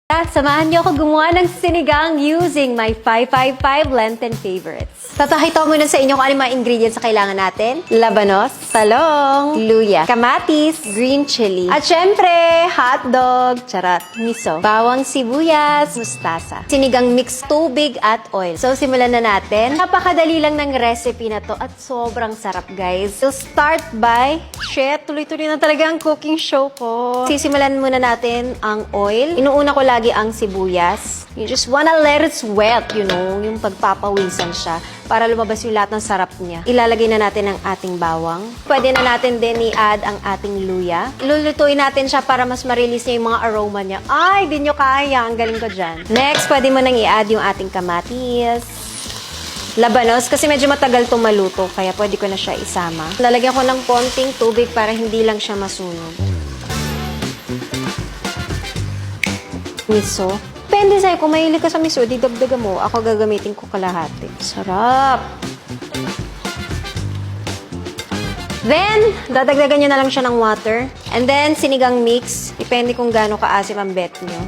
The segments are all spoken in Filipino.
Samahan niyo ako gumawa ng sinigang using my 555 Lenten favorites. Tatahito muna sa inyo kung ano mga ingredients na kailangan natin. Labanos, talong, luya, kamatis, green chili, at syempre, hotdog, charat, miso, bawang sibuyas, mustasa. Sinigang mix tubig at oil. So, simulan na natin. Napakadali lang ng recipe na to at sobrang sarap, guys. So, start by, tuloy-tuloy na talaga ang cooking show ko. Sisimulan muna natin ang oil. Inuuna ko lagi ang sibuyas. You just wanna let it sweat, you know, yung pagpapawisan siya para lumabas yung lahat ng sarap niya. Ilalagay na natin ang ating bawang. Pwede na natin din i-add ang ating luya. Lulutuin natin siya para mas ma-release niya yung mga aroma niya. Ay, di nyo kaya. Ang galing ko dyan. Next, pwede mo nang i-add yung ating kamatis. Labanos, kasi medyo matagal itong maluto, kaya pwede ko na siya isama. Lalagyan ko ng konting tubig para hindi lang siya masunog. Miso. Depende sa'yo. Kung mahilig ka sa miso, di dagdagan mo. Ako gagamitin ko kalahati. Sarap! Then, dadagdagan nyo na lang siya ng water. And then, sinigang mix. Depende kung gaano kaasim ang bet nyo.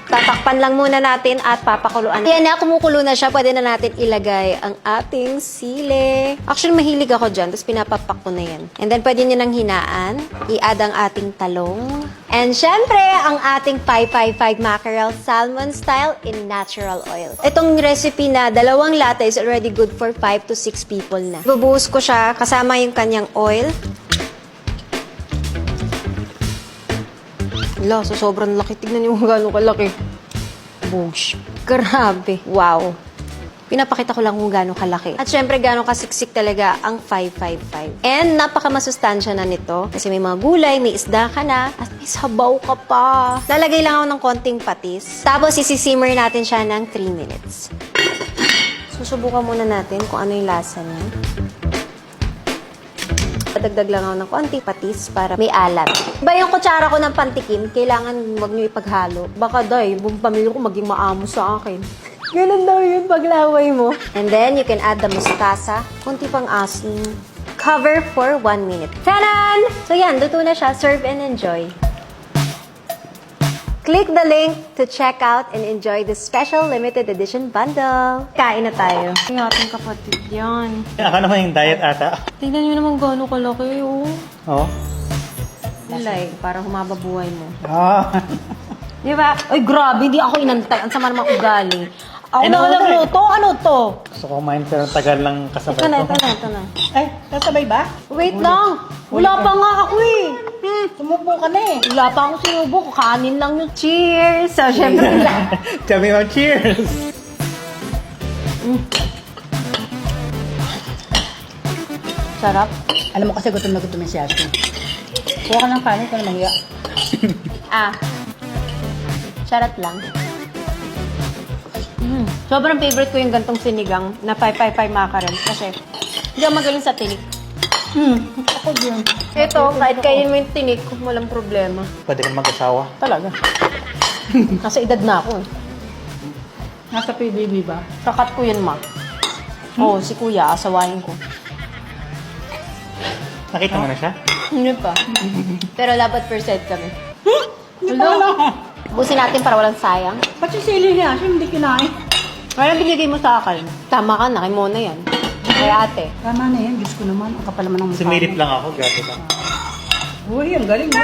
Tatakpan lang muna natin at papakuluan. Ayan na, kumukulo na siya. Pwede na natin ilagay ang ating sili. Actually, mahilig ako dyan. Tapos pinapapak ko na yan. And then, pwede nyo nang hinaan. I-add ang ating talong. And syempre, ang ating 555 mackerel salmon style in natural oil. Itong recipe na 2 lata is already good for 5 to 6 people na. Bubuhos ko siya kasama yung kanyang oil. Wala, so sobrang laki. Tignan niyo kung gano'ng kalaki. Bosh. Grabe. Wow. Pinapakita ko lang kung gano'ng kalaki. At syempre, gano'ng kasiksik talaga ang 555. And napakamasustansya na nito. Kasi may mga gulay, may isda ka na, at may sabaw ka pa. Lalagay lang ako ng konting patis. Tapos, isisimmer natin siya ng 3 minutes. Susubukan muna natin kung ano yung lasa niya. Dagdag lang ako ng konti patis para may alat. Iba yung kutsara ko ng pantikim, kailangan wag nyo ipaghalo. Baka day, buong pamilya ko maging maamo sa akin. Ganun daw yun paglaway mo. And then, you can add the mustasa. Konti pang asin. Cover for 1 minute. Tanan! So yan, luto na siya. Serve and enjoy. Click the link to check out and enjoy the special limited edition bundle. Kain na tayo. Yung ating kapatid yan. Akala mo yung diet ata? Tingnan nyo naman gano'ng kalaki, oh. Oo. Like, para humaba buhay mo. Ah. Di ba? Ay, grabe, hindi ako inantay. Ang sama naman ugali. Ako Ano na alam to? mo to. Ano to? Gusto ko kumain pero tagal lang kasabay Ito ko. na, ito na. Ay, sasabay ba? Wait lang. Wala pa nga ako eh. Sumubo ka na eh. Wala pa akong sinubo. Kakanin lang yung cheers. So, syempre, Sabi mo, cheers! sarap. Alam mo kasi gutom na gutom yung si Ashley. Kuha ka ng kanin, ito na mangya. Charat lang. Sobrang favorite ko yung gantong sinigang na 555 mackerel kasi hindi ako magaling sa tinik. Ako din. Ito, kahit kainin mo yung tinik, walang problema. Pwede kang mag-asawa. Talaga. Nasa edad na ako. Nasa PBB ba? Kakat ko yun, ma. Oo, si kuya, asawahin ko. Nakita mo na siya? Hindi pa. Pero dapat percent kami. Hindi ko alam. Busin natin para walang sayang. Ba't yung sili niya? Siya hindi kinain. Kaya binigay mo sa akin. Tama ka, nakimo na yan. Kaya ate. Tama na yan. Diyos ko naman. Ang kapal naman ng mukha. Sumilip lang ako, grabe ka. Uy, ang galing mo.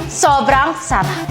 Sobrang sarap.